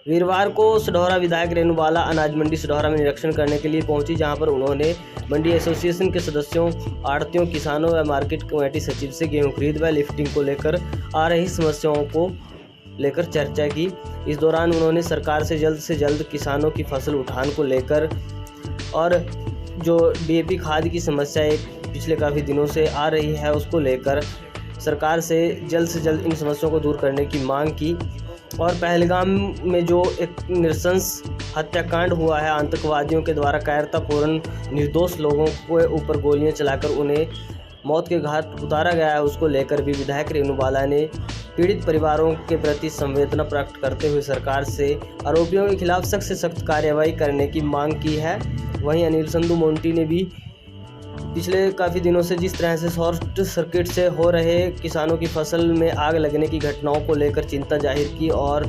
वीरवार को सढौरा विधायक रेणु बाला अनाज मंडी सढौरा में निरीक्षण करने के लिए पहुंची, जहां पर उन्होंने मंडी एसोसिएशन के सदस्यों, आढ़तियों, किसानों व मार्केट कमेटी सचिव से गेहूं खरीद व लिफ्टिंग को लेकर आ रही समस्याओं को लेकर चर्चा की। इस दौरान उन्होंने सरकार से जल्द किसानों की फसल उठान को लेकर और जो डीएपी खाद की समस्या पिछले काफ़ी दिनों से आ रही है उसको लेकर सरकार से जल्द इन समस्याओं को दूर करने की मांग की। और पहलगाम में जो एक नृशंस हत्याकांड हुआ है, आतंकवादियों के द्वारा कायरतापूर्ण निर्दोष लोगों के ऊपर गोलियां चलाकर उन्हें मौत के घाट उतारा गया है, उसको लेकर भी विधायक रेणु बाला ने पीड़ित परिवारों के प्रति संवेदना प्रकट करते हुए सरकार से आरोपियों के खिलाफ सख्त से सख्त कार्रवाई करने की मांग की है। वहीं अनिल संधू मोंटी ने भी पिछले काफ़ी दिनों से जिस तरह से शॉर्ट सर्किट से हो रहे किसानों की फसल में आग लगने की घटनाओं को लेकर चिंता जाहिर की और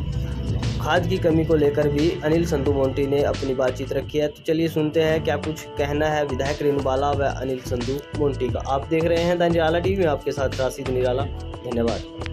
खाद की कमी को लेकर भी अनिल संधू मोंटी ने अपनी बातचीत रखी है। तो चलिए सुनते हैं क्या कुछ कहना है विधायक रेणु बाला व अनिल संधू मोंटी का। आप देख रहे हैं द निराला टीवी में, आपके साथ राशिद निराला। धन्यवाद।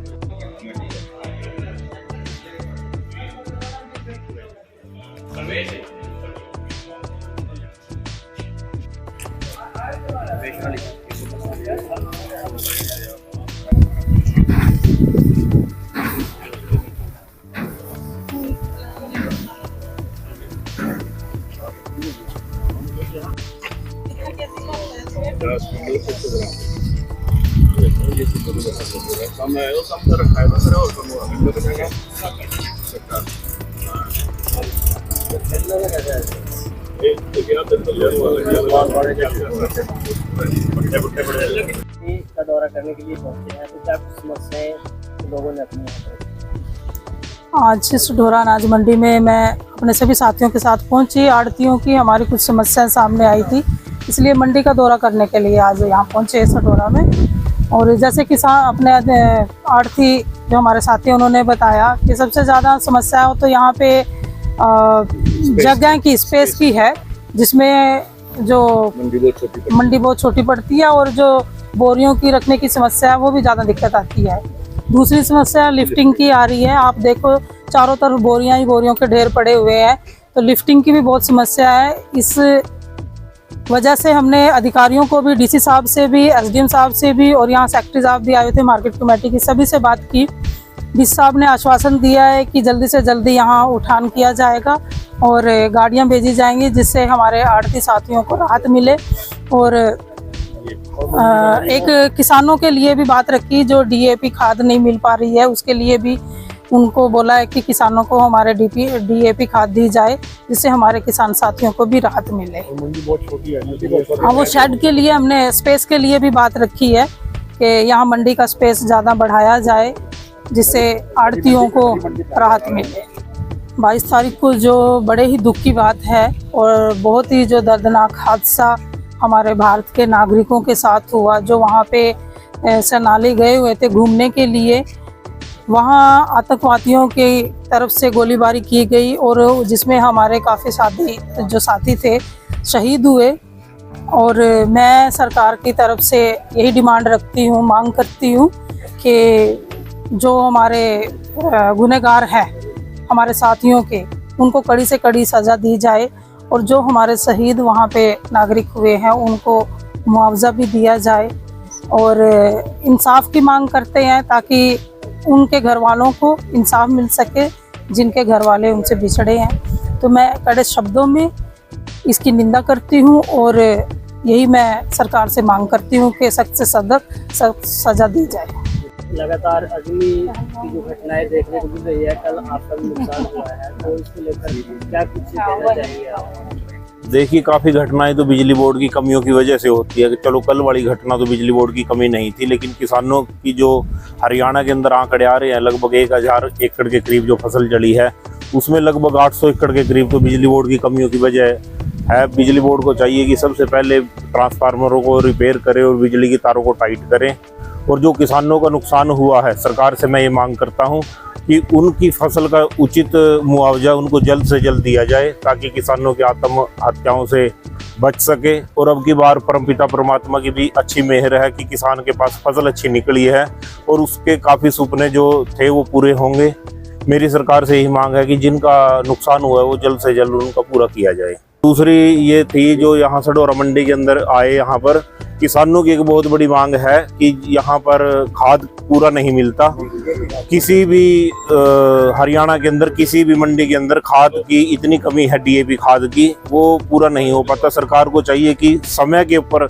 का दौरा करने के लिए पहुंचे हैं, तो क्या कुछ समस्याएं लोगों ने अपनी आज सढौरा अनाज मंडी में मैं अपने सभी साथियों के साथ पहुंची। आढ़तियों की हमारी कुछ समस्याएं सामने आई थी, इसलिए मंडी का दौरा करने के लिए आज यहाँ पहुंचे सढौरा में। और जैसे किसान अपने आढ़ती जो हमारे साथी उन्होंने बताया कि सबसे ज़्यादा समस्या हो तो यहाँ पे जगह की, स्पेस की है, जिसमें जो मंडी बहुत छोटी पड़ती है और जो बोरियों की रखने की समस्या है वो भी ज़्यादा दिक्कत आती है। दूसरी समस्या लिफ्टिंग की आ रही है। आप देखो चारों तरफ बोरियां ही बोरियों के ढेर पड़े हुए हैं, तो लिफ्टिंग की भी बहुत समस्या है। इस वजह से हमने अधिकारियों को भी, डीसी साहब से भी, एसडीएम साहब से भी और यहाँ सेक्रेटरी साहब भी आए थे मार्केट कमेटी की, सभी से बात की। डीसी साहब ने आश्वासन दिया है कि जल्दी से जल्दी यहाँ उठान किया जाएगा और गाड़ियाँ भेजी जाएंगी, जिससे हमारे आढ़ती साथियों को राहत मिले। और एक किसानों के लिए भी बात रखी जो डीएपी खाद नहीं मिल पा रही है, उसके लिए भी उनको बोला है कि किसानों को हमारे डीएपी खाद दी जाए, जिससे हमारे किसान साथियों को भी राहत मिले। मंडी बहुत छोटी है। हाँ, वो शेड के लिए हमने स्पेस के लिए भी बात रखी है कि यहाँ मंडी का स्पेस ज़्यादा बढ़ाया जाए, जिससे आढ़तियों को राहत मिले। 22 तारीख को जो बड़े ही दुख की बात है और बहुत ही जो दर्दनाक हादसा हमारे भारत के नागरिकों के साथ हुआ, जो वहाँ पे सेनाली गए हुए थे घूमने के लिए, वहाँ आतंकवादियों की तरफ से गोलीबारी की गई और जिसमें हमारे काफ़ी साथी थे शहीद हुए। और मैं सरकार की तरफ से यही डिमांड रखती हूँ, मांग करती हूँ कि जो हमारे गुनहगार हैं हमारे साथियों के, उनको कड़ी से कड़ी सज़ा दी जाए और जो हमारे शहीद वहाँ पे नागरिक हुए हैं उनको मुआवजा भी दिया जाए। और इंसाफ की मांग करते हैं ताकि उनके घर वालों को इंसाफ मिल सके जिनके घर वाले उनसे बिछड़े हैं। तो मैं कड़े शब्दों में इसकी निंदा करती हूँ और यही मैं सरकार से मांग करती हूँ कि सख्त से सख्त सज़ा दी जाए। लगातार अग्नि की जो घटनाएं देखने को मिल रही है, कल आपका भी नुकसान हुआ है, तो इसको लेकर क्या कुछ कहना चाहिए आप? देखिए, काफ़ी घटनाएं तो बिजली बोर्ड की कमियों की वजह से होती है। कि चलो कल वाली घटना तो बिजली बोर्ड की कमी नहीं थी, लेकिन किसानों की जो हरियाणा के अंदर आंकड़े आ रहे हैं, लगभग 1000 एकड़ के करीब जो फसल जली है, उसमें लगभग 800 एकड़ के करीब तो बिजली बोर्ड की कमियों की वजह है। बिजली बोर्ड को चाहिए कि सबसे पहले ट्रांसफार्मरों को रिपेयर करे और बिजली की तारों को टाइट करें। और जो किसानों का नुकसान हुआ है, सरकार से मैं ये मांग करता हूँ कि उनकी फसल का उचित मुआवजा उनको जल्द से जल्द दिया जाए, ताकि किसानों की आत्महत्याओं से बच सके। और अब की बार परमपिता परमात्मा की भी अच्छी मेहर है कि किसान के पास फसल अच्छी निकली है और उसके काफ़ी सपने जो थे वो पूरे होंगे। मेरी सरकार से यही मांग है कि जिनका नुकसान हुआ है वो जल्द से जल्द उनका पूरा किया जाए। दूसरी ये थी जो यहाँ सडौरा मंडी के अंदर आए, यहाँ पर किसानों की एक बहुत बड़ी मांग है कि यहाँ पर खाद पूरा नहीं मिलता। किसी भी हरियाणा के अंदर किसी भी मंडी के अंदर खाद की इतनी कमी है, डीएपी खाद की, वो पूरा नहीं हो पाता। सरकार को चाहिए कि समय के ऊपर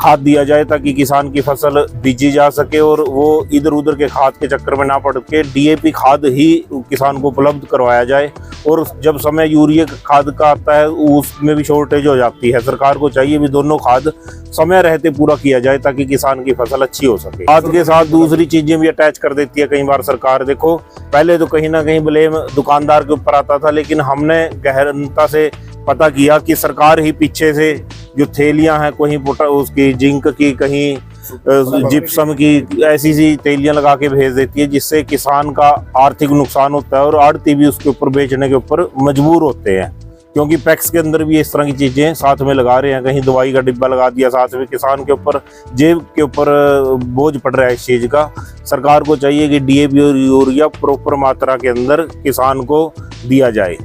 खाद दिया जाए ताकि किसान की फसल बीजी जा सके और वो इधर उधर के खाद के चक्कर में ना पड़ के डीएपी खाद ही किसान को उपलब्ध करवाया जाए। और जब समय यूरिया खाद का आता है उसमें भी शॉर्टेज हो जाती है। सरकार को चाहिए भी दोनों खाद समय रहते पूरा किया जाए ताकि किसान की फसल अच्छी हो सके। खाद के साथ दूसरी चीजें भी अटैच कर देती है कई बार सरकार। देखो, पहले तो कहीं ना कहीं ब्लेम दुकानदार के ऊपर आता था, लेकिन हमने गहनता से पता किया कि सरकार ही पीछे से जो थैलियां हैं, कहीं उसकी जिंक की, कहीं जिप्सम की, ऐसी सी थैलियां लगा के भेज देती है, जिससे किसान का आर्थिक नुकसान होता है और आड़ती भी उसके ऊपर बेचने के ऊपर मजबूर होते हैं। क्योंकि पैक्स के अंदर भी इस तरह की चीजें साथ में लगा रहे हैं, कहीं दवाई का डिब्बा लगा दिया साथ में, किसान के ऊपर जेब के ऊपर बोझ पड़ रहा है इस चीज का। सरकार को चाहिए कि डीएपी और यूरिया प्रॉपर मात्रा के अंदर किसान को दिया जाए।